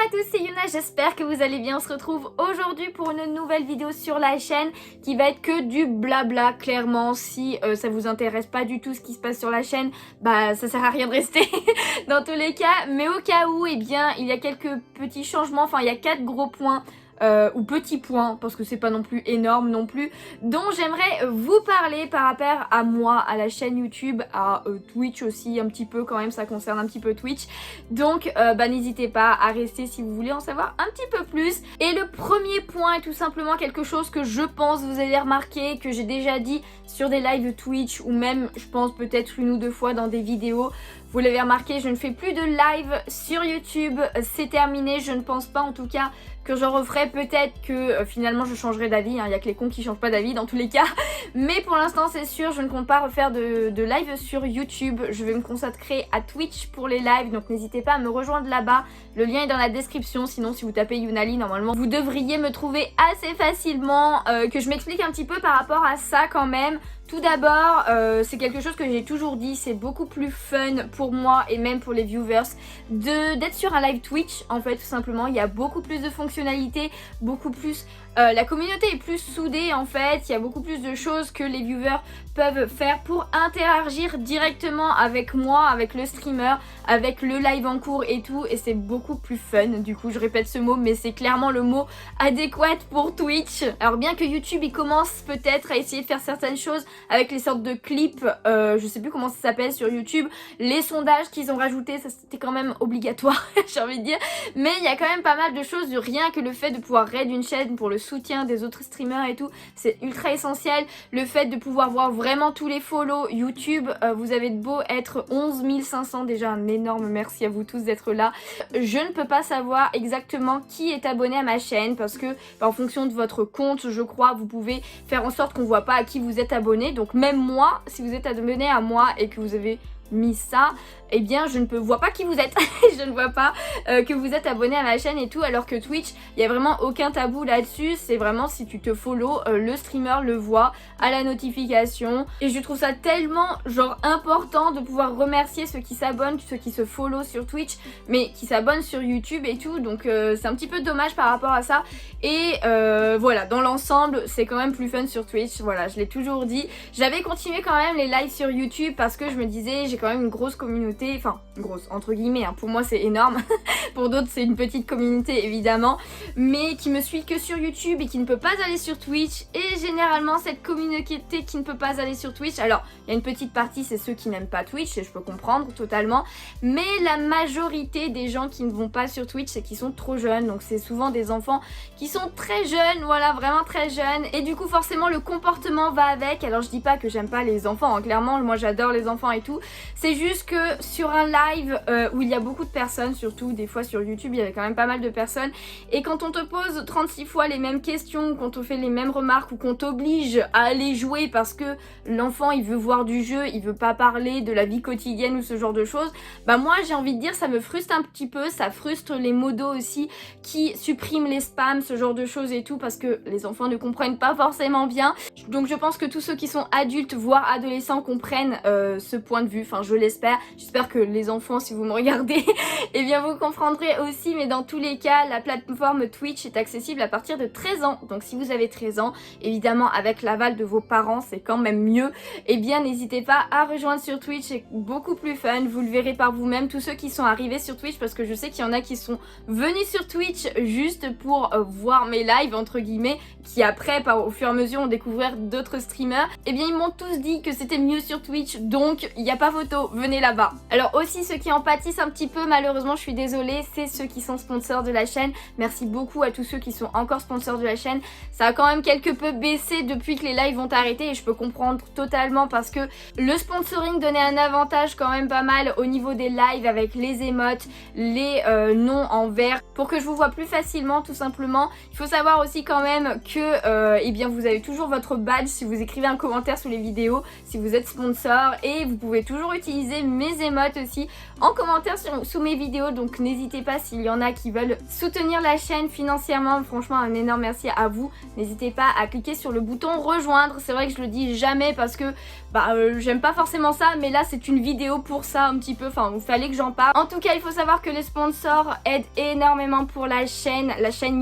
à tous, c'est Yuna, j'espère que vous allez bien. On se retrouve aujourd'hui pour une nouvelle vidéo sur la chaîne qui va être que du blabla. Clairement, si ça vous intéresse pas du tout ce qui se passe sur la chaîne, bah ça sert à rien de rester dans tous les cas. Mais au cas où, eh bien, il y a quelques petits changements, enfin il y a 4 gros points. Ou petits points, parce que c'est pas non plus énorme non plus, dont j'aimerais vous parler par rapport à moi, à la chaîne YouTube, à Twitch aussi un petit peu quand même, ça concerne un petit peu Twitch, donc bah n'hésitez pas à rester si vous voulez en savoir un petit peu plus. Et le premier point est tout simplement quelque chose que je pense vous allez remarquer, que j'ai déjà dit sur des lives Twitch, ou même je pense peut-être une ou deux fois dans des vidéos. Vous l'avez remarqué, je ne fais plus de live sur YouTube, c'est terminé, je ne pense pas en tout cas que j'en referai, peut-être que finalement je changerai d'avis, il y a que les cons qui changent pas d'avis dans tous les cas, mais pour l'instant c'est sûr, je ne compte pas refaire de live sur YouTube, je vais me consacrer à Twitch pour les lives, donc n'hésitez pas à me rejoindre là-bas, le lien est dans la description, sinon si vous tapez Yunali, normalement vous devriez me trouver assez facilement, que je m'explique un petit peu par rapport à ça quand même. Tout d'abord, c'est quelque chose que j'ai toujours dit, c'est beaucoup plus fun pour moi et même pour les viewers d'être sur un live Twitch en fait, tout simplement. Il y a beaucoup plus de fonctionnalités, beaucoup plus... la communauté est plus soudée en fait, il y a beaucoup plus de choses que les viewers peuvent faire pour interagir directement avec moi, avec le streamer, avec le live en cours et tout, et c'est beaucoup plus fun. Du coup je répète ce mot, mais c'est clairement le mot adéquat pour Twitch. Alors bien que YouTube il commence peut-être à essayer de faire certaines choses avec les sortes de clips, je sais plus comment ça s'appelle sur YouTube, les sondages qu'ils ont rajoutés, ça c'était quand même obligatoire j'ai envie de dire, mais il y a quand même pas mal de choses, rien que le fait de pouvoir raid une chaîne pour le soutien des autres streamers et tout, c'est ultra essentiel. Le fait de pouvoir voir vraiment tous les follow YouTube, vous avez de beau être 11 500, déjà un énorme merci à vous tous d'être là. Je ne peux pas savoir exactement qui est abonné à ma chaîne parce que en fonction de votre compte, je crois, vous pouvez faire en sorte qu'on voit pas à qui vous êtes abonné. Donc même moi, si vous êtes abonné à moi et que vous avez mis ça, eh bien je ne vois pas qui vous êtes je ne vois pas que vous êtes abonné à ma chaîne et tout, alors que Twitch il n'y a vraiment aucun tabou là-dessus, c'est vraiment si tu te follow, le streamer le voit à la notification, et je trouve ça tellement genre important de pouvoir remercier ceux qui s'abonnent, ceux qui se follow sur Twitch mais qui s'abonnent sur YouTube et tout, donc c'est un petit peu dommage par rapport à ça, et voilà, dans l'ensemble c'est quand même plus fun sur Twitch, voilà, je l'ai toujours dit. J'avais continué quand même les lives sur YouTube parce que je me disais j'ai quand même une grosse communauté, enfin grosse entre guillemets, hein, pour moi c'est énorme pour d'autres c'est une petite communauté évidemment, mais qui me suit que sur YouTube et qui ne peut pas aller sur Twitch. Et généralement cette communauté qui ne peut pas aller sur Twitch, alors il y a une petite partie, c'est ceux qui n'aiment pas Twitch et je peux comprendre totalement, mais la majorité des gens qui ne vont pas sur Twitch c'est qu'ils sont trop jeunes, donc c'est souvent des enfants qui sont très jeunes, voilà, vraiment très jeunes, et du coup forcément le comportement va avec. Alors je dis pas que j'aime pas les enfants, hein, clairement moi j'adore les enfants et tout, c'est juste que sur un live où il y a beaucoup de personnes, surtout des fois sur YouTube il y avait quand même pas mal de personnes, et quand on te pose 36 fois les mêmes questions, quand on fait les mêmes remarques ou qu'on t'oblige à aller jouer parce que l'enfant il veut voir du jeu, il veut pas parler de la vie quotidienne ou ce genre de choses, bah moi j'ai envie de dire ça me frustre un petit peu, ça frustre les modos aussi qui suppriment les spams, ce genre de choses et tout, parce que les enfants ne comprennent pas forcément bien. Donc je pense que tous ceux qui sont adultes voire adolescents comprennent ce point de vue, enfin je l'espère, j'espère que les enfants si vous me regardez eh bien vous comprendrez aussi, mais dans tous les cas la plateforme Twitch est accessible à partir de 13 ans, donc si vous avez 13 ans, évidemment avec l'aval de vos parents c'est quand même mieux, eh bien n'hésitez pas à rejoindre sur Twitch, c'est beaucoup plus fun, vous le verrez par vous-même, tous ceux qui sont arrivés sur Twitch, parce que je sais qu'il y en a qui sont venus sur Twitch juste pour voir mes lives entre guillemets, qui après au fur et à mesure ont découvert d'autres streamers, eh bien ils m'ont tous dit que c'était mieux sur Twitch, donc il n'y a pas photo, venez là-bas. Alors aussi ceux qui en pâtissent un petit peu, malheureusement je suis désolée, c'est ceux qui sont sponsors de la chaîne. Merci beaucoup à tous ceux qui sont encore sponsors de la chaîne, ça a quand même quelque peu baissé depuis que les lives vont arrêter, et je peux comprendre totalement parce que le sponsoring donnait un avantage quand même pas mal au niveau des lives avec les émotes, les noms en vert, pour que je vous vois plus facilement tout simplement. Il faut savoir aussi quand même que eh bien vous avez toujours votre badge si vous écrivez un commentaire sous les vidéos, si vous êtes sponsor, et vous pouvez toujours utiliser mes émotes aussi en commentaire sous mes vidéos, donc n'hésitez pas s'il y en a qui veulent soutenir la chaîne financièrement, franchement un énorme merci à vous. N'hésitez pas à cliquer sur le bouton rejoindre, c'est vrai que je le dis jamais parce que j'aime pas forcément ça, mais là c'est une vidéo pour ça un petit peu, enfin il fallait que j'en parle. En tout cas il faut savoir que les sponsors aident énormément pour la chaîne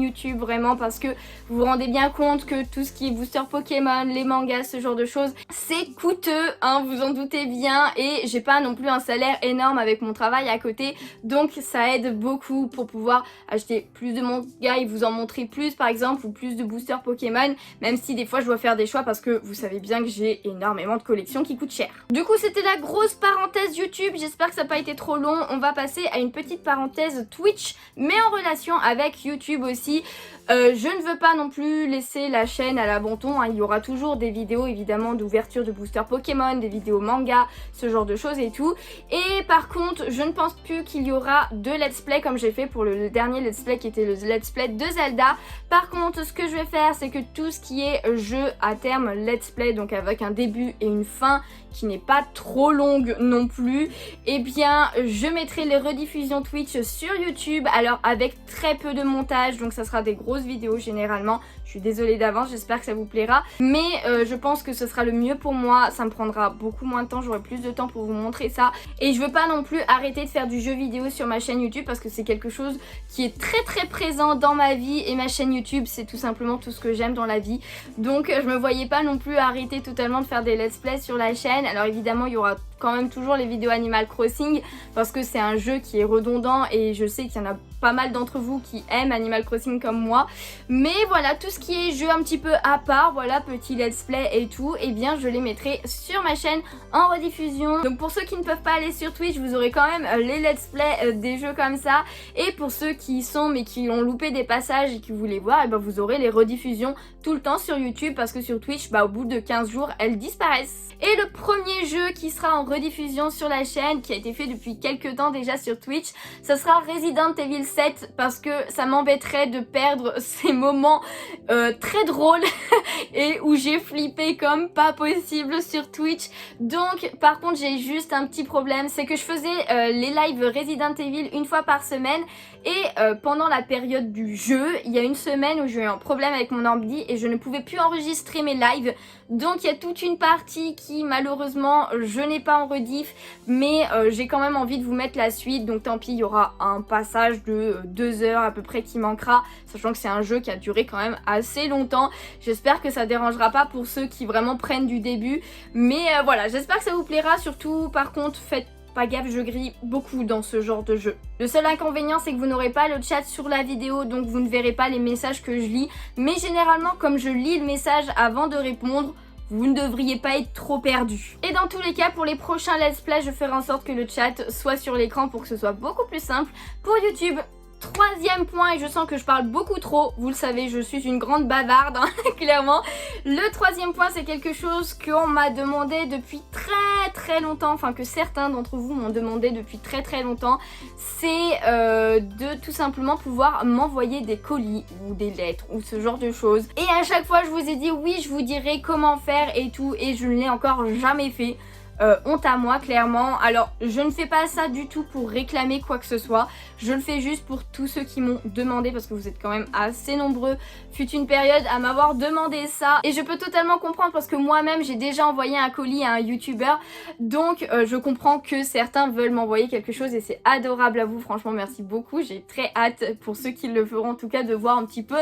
YouTube vraiment, parce que vous vous rendez bien compte que tout ce qui est booster Pokémon, les mangas, ce genre de choses, c'est coûteux, hein, vous en doutez bien, et j'ai pas non plus un salaire énorme avec mon travail à côté, donc ça aide beaucoup pour pouvoir acheter plus de mangas et vous en montrer plus par exemple, ou plus de boosters Pokémon, même si des fois je dois faire des choix parce que vous savez bien que j'ai énormément de collections qui coûtent cher. Du coup c'était la grosse parenthèse YouTube, j'espère que ça n'a pas été trop long. On va passer à une petite parenthèse Twitch, mais en relation avec YouTube aussi. Je ne veux pas non plus laisser la chaîne à l'abandon, hein. Il y aura toujours des vidéos évidemment d'ouverture de boosters Pokémon, des vidéos manga, ce genre de choses et tout. Et par contre je ne pense plus qu'il y aura de let's play comme j'ai fait pour le dernier let's play qui était le let's play de Zelda. Par contre ce que je vais faire c'est que tout ce qui est jeu à terme let's play, donc avec un début et une fin qui n'est pas trop longue non plus, et bien je mettrai les rediffusions Twitch sur YouTube, alors avec très peu de montage, donc ça sera des grosses vidéos généralement. Je suis désolée d'avance, j'espère que ça vous plaira, mais je pense que ce sera le mieux pour moi, ça me prendra beaucoup moins de temps, j'aurai plus de temps pour vous montrer ça, et je veux pas non plus arrêter de faire du jeu vidéo sur ma chaîne YouTube parce que c'est quelque chose qui est très présent dans ma vie, et ma chaîne YouTube c'est tout simplement tout ce que j'aime dans la vie, donc je me voyais pas non plus arrêter totalement de faire des let's play sur la chaîne. Alors évidemment il y aura quand même toujours les vidéos Animal Crossing parce que c'est un jeu qui est redondant et je sais qu'il y en a pas mal d'entre vous qui aiment Animal Crossing comme moi, mais voilà, tout ce qui est jeu un petit peu à part, voilà, petit let's play et tout, et bien je les mettrai sur ma chaîne en rediffusion. Donc pour ceux qui ne peuvent pas aller sur Twitch, vous aurez quand même les let's play des jeux comme ça, et pour ceux qui y sont mais qui ont loupé des passages et qui voulaient voir, et ben vous aurez les rediffusions tout le temps sur YouTube, parce que sur Twitch, au bout de 15 jours elles disparaissent. Et le premier jeu qui sera en rediffusion sur la chaîne, qui a été fait depuis quelques temps déjà sur Twitch, ça sera Resident Evil 7, parce que ça m'embêterait de perdre ces moments très drôles et où j'ai flippé comme pas possible sur Twitch. Donc par contre j'ai juste un petit problème, c'est que je faisais les lives Resident Evil une fois par semaine, et pendant la période du jeu, il y a une semaine où j'ai eu un problème avec mon ordi et je ne pouvais plus enregistrer mes lives, donc il y a toute une partie qui malheureusement je n'ai pas en rediff, mais j'ai quand même envie de vous mettre la suite, donc tant pis, il y aura un passage de 2 heures à peu près qui manquera, sachant que c'est un jeu qui a duré quand même assez longtemps. J'espère que ça dérangera pas pour ceux qui vraiment prennent du début, mais voilà, j'espère que ça vous plaira. Surtout par contre faites pas gaffe, je grille beaucoup dans ce genre de jeu. Le seul inconvénient c'est que vous n'aurez pas le chat sur la vidéo, donc vous ne verrez pas les messages que je lis, mais généralement comme je lis le message avant de répondre, vous ne devriez pas être trop perdu. Et dans tous les cas, pour les prochains let's play, je ferai en sorte que le chat soit sur l'écran pour que ce soit beaucoup plus simple pour YouTube. Troisième point, et je sens que je parle beaucoup trop, vous le savez, je suis une grande bavarde, hein, clairement. Le troisième point, c'est quelque chose qu'on m'a demandé depuis très longtemps, enfin que certains d'entre vous m'ont demandé depuis très longtemps, c'est de tout simplement pouvoir m'envoyer des colis ou des lettres ou ce genre de choses. Et à chaque fois, je vous ai dit oui, je vous dirai comment faire et tout, et je ne l'ai encore jamais fait. Honte à moi clairement. Alors je ne fais pas ça du tout pour réclamer quoi que ce soit, je le fais juste pour tous ceux qui m'ont demandé, parce que vous êtes quand même assez nombreux, fut une période à m'avoir demandé ça, et je peux totalement comprendre parce que moi-même j'ai déjà envoyé un colis à un youtubeur, donc je comprends que certains veulent m'envoyer quelque chose et c'est adorable à vous, franchement merci beaucoup, j'ai très hâte pour ceux qui le feront en tout cas de voir un petit peu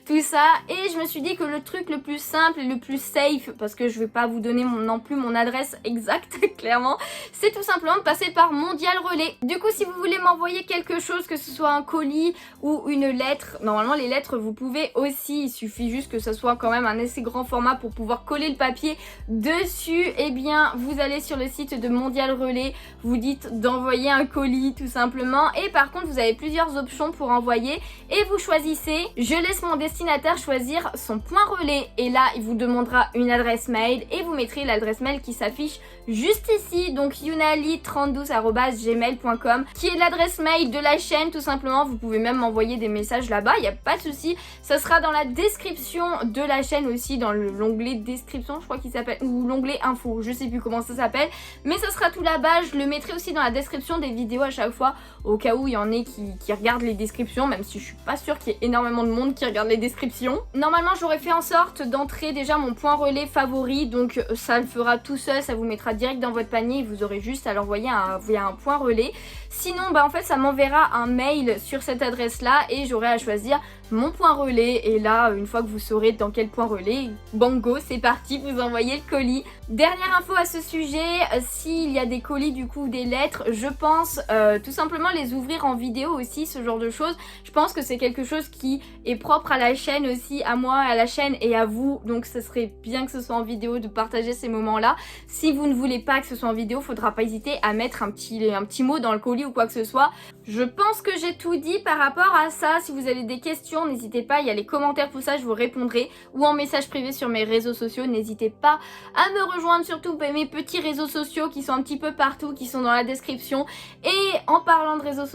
tout ça. Et je me suis dit que le truc le plus simple et le plus safe, parce que je vais pas vous donner non plus mon adresse exacte clairement, c'est tout simplement de passer par Mondial Relais. Du coup si vous voulez m'envoyer quelque chose, que ce soit un colis ou une lettre, normalement les lettres vous pouvez aussi, il suffit juste que ça soit quand même un assez grand format pour pouvoir coller le papier dessus. Et bien vous allez sur le site de Mondial Relais, vous dites d'envoyer un colis tout simplement, et par contre vous avez plusieurs options pour envoyer et vous choisissez, je laisse mon destinataire choisir son point relais, et là il vous demandera une adresse mail et vous mettrez l'adresse mail qui s'affiche juste ici, donc younali32@gmail.com, qui est l'adresse mail de la chaîne tout simplement. Vous pouvez même m'envoyer des messages là-bas, il n'y a pas de souci. Ça sera dans la description de la chaîne aussi, dans l'onglet description, je crois qu'il s'appelle, ou l'onglet info, je sais plus comment ça s'appelle, mais ça sera tout là-bas. Je le mettrai aussi dans la description des vidéos à chaque fois, au cas où il y en ait qui regardent les descriptions, même si je suis pas sûre qu'il y ait énormément de monde qui regarde les descriptions. Normalement j'aurais fait en sorte d'entrer déjà mon point relais favori, donc ça le fera tout seul, ça vous mettra direct dans votre panier, vous aurez juste à l'envoyer via un point relais. Sinon en fait ça m'enverra un mail sur cette adresse là et j'aurai à choisir mon point relais, et là une fois que vous saurez dans quel point relais, bango, c'est parti, vous envoyez le colis. Dernière info à ce sujet, s'il y a des colis du coup, des lettres, je pense tout simplement les ouvrir en vidéo aussi, ce genre de choses. Je pense que c'est quelque chose qui est propre à la chaîne aussi, à moi, à la chaîne et à vous, donc ce serait bien que ce soit en vidéo, de partager ces moments là. Si vous ne voulez pas que ce soit en vidéo, faudra pas hésiter à mettre un petit mot dans le colis ou quoi que ce soit. Je pense que j'ai tout dit par rapport à ça. Si vous avez des questions, n'hésitez pas, il y a les commentaires, tout ça, je vous répondrai, ou en message privé sur mes réseaux sociaux. N'hésitez pas à me rejoindre, surtout mes petits réseaux sociaux qui sont un petit peu partout, qui sont dans la description. Et en parlant de réseaux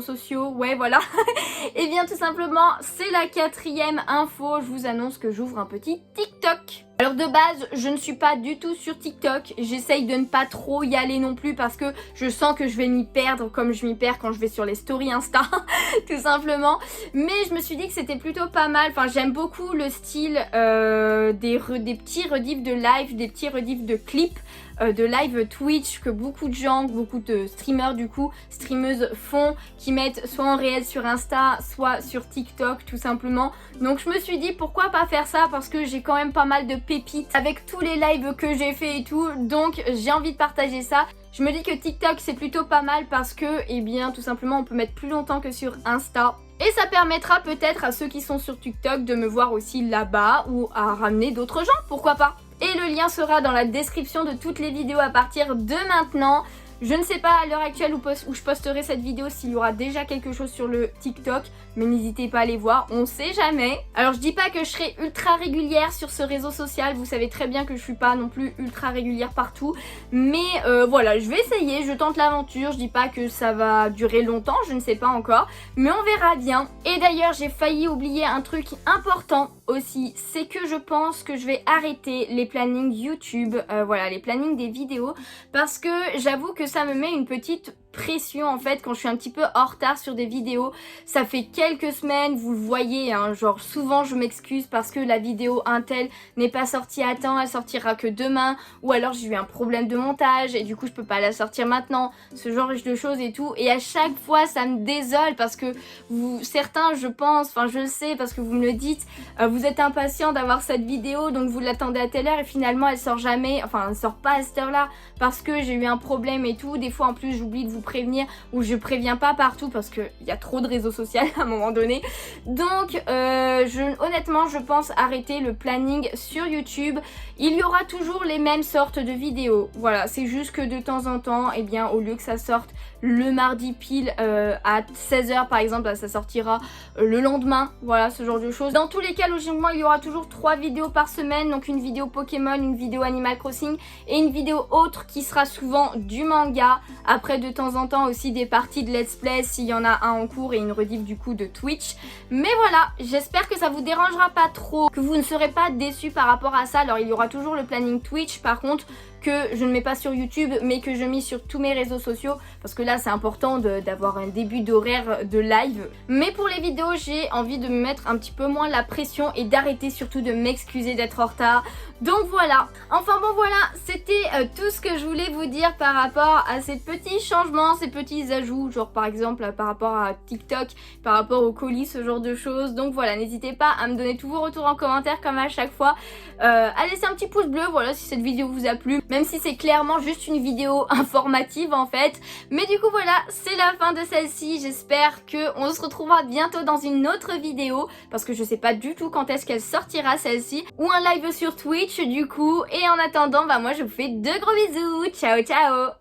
sociaux, ouais voilà, et bien tout simplement, c'est la 4e info, je vous annonce que j'ouvre un petit TikTok. Alors de base, je ne suis pas du tout sur TikTok, j'essaye de ne pas trop y aller non plus parce que je sens que je vais m'y perdre comme je m'y perds quand je vais sur les stories Insta, tout simplement. Mais je me suis dit que c'était plutôt pas mal, enfin j'aime beaucoup le style des petits rediffs de live, des petits rediffs de clips, de live Twitch que beaucoup de gens, beaucoup de streamers du coup, streameuses font, qui mettent soit en réel sur Insta, soit sur TikTok tout simplement. Donc je me suis dit pourquoi pas faire ça, parce que j'ai quand même pas mal de pépites avec tous les lives que j'ai fait et tout, donc j'ai envie de partager ça. Je me dis que TikTok c'est plutôt pas mal parce que, eh bien tout simplement on peut mettre plus longtemps que sur Insta. Et ça permettra peut-être à ceux qui sont sur TikTok de me voir aussi là-bas ou à ramener d'autres gens, pourquoi pas. Et le lien sera dans la description de toutes les vidéos à partir de maintenant. Je ne sais pas à l'heure actuelle où je posterai cette vidéo s'il y aura déjà quelque chose sur le TikTok, mais n'hésitez pas à aller voir, on sait jamais. Alors je dis pas que je serai ultra régulière sur ce réseau social, vous savez très bien que je suis pas non plus ultra régulière partout, mais voilà, je vais essayer, je tente l'aventure, je dis pas que ça va durer longtemps, je ne sais pas encore, mais on verra bien. Et d'ailleurs j'ai failli oublier un truc important aussi, c'est que je pense que je vais arrêter les plannings YouTube, voilà, les plannings des vidéos, parce que j'avoue que ça me met une petite pression en fait quand je suis un petit peu en retard sur des vidéos. Ça fait quelques semaines, vous le voyez, hein, genre souvent je m'excuse parce que la vidéo Intel n'est pas sortie à temps, elle sortira que demain, ou alors j'ai eu un problème de montage et du coup je peux pas la sortir maintenant, ce genre de choses et tout, et à chaque fois ça me désole parce que certains je pense, enfin je le sais parce que vous me le dites, vous êtes impatients d'avoir cette vidéo donc vous l'attendez à telle heure et finalement elle sort jamais, enfin elle sort pas à cette heure là parce que j'ai eu un problème et tout. Des fois en plus j'oublie de vous prévenir ou je préviens pas partout parce qu'il y a trop de réseaux sociaux à un moment donné. Donc honnêtement je pense arrêter le planning sur YouTube. Il y aura toujours les mêmes sortes de vidéos. Voilà, c'est juste que de temps en temps, eh bien au lieu que ça sorte le mardi pile à 16 h par exemple, ça sortira le lendemain. Voilà, ce genre de choses. Dans tous les cas, logiquement, il y aura toujours 3 vidéos par semaine. Donc une vidéo Pokémon, une vidéo Animal Crossing et une vidéo autre qui sera souvent du manga. Après de temps en temps aussi des parties de let's play s'il y en a un en cours et une rediff du coup de Twitch. Mais voilà, j'espère que ça vous dérangera pas trop, que vous ne serez pas déçus par rapport à ça. Alors il y aura toujours le planning Twitch par contre, que je ne mets pas sur YouTube mais que je mets sur tous mes réseaux sociaux parce que là c'est important d'avoir un début d'horaire de live. Mais pour les vidéos j'ai envie de me mettre un petit peu moins la pression et d'arrêter surtout de m'excuser d'être en retard. Donc voilà, enfin bon voilà, c'était tout ce que je voulais vous dire par rapport à ces petits changements, ces petits ajouts, genre par exemple par rapport à TikTok, par rapport au colis, ce genre de choses. Donc voilà, n'hésitez pas à me donner tous vos retours en commentaire comme à chaque fois, à laisser un petit pouce bleu, voilà, si cette vidéo vous a plu, même si c'est clairement juste une vidéo informative en fait. Mais du coup voilà, c'est la fin de celle-ci. J'espère qu'on se retrouvera bientôt dans une autre vidéo parce que je sais pas du tout quand est-ce qu'elle sortira celle-ci, ou un live sur Twitch du coup. Et en attendant, bah moi je vous fais de gros bisous, ciao ciao.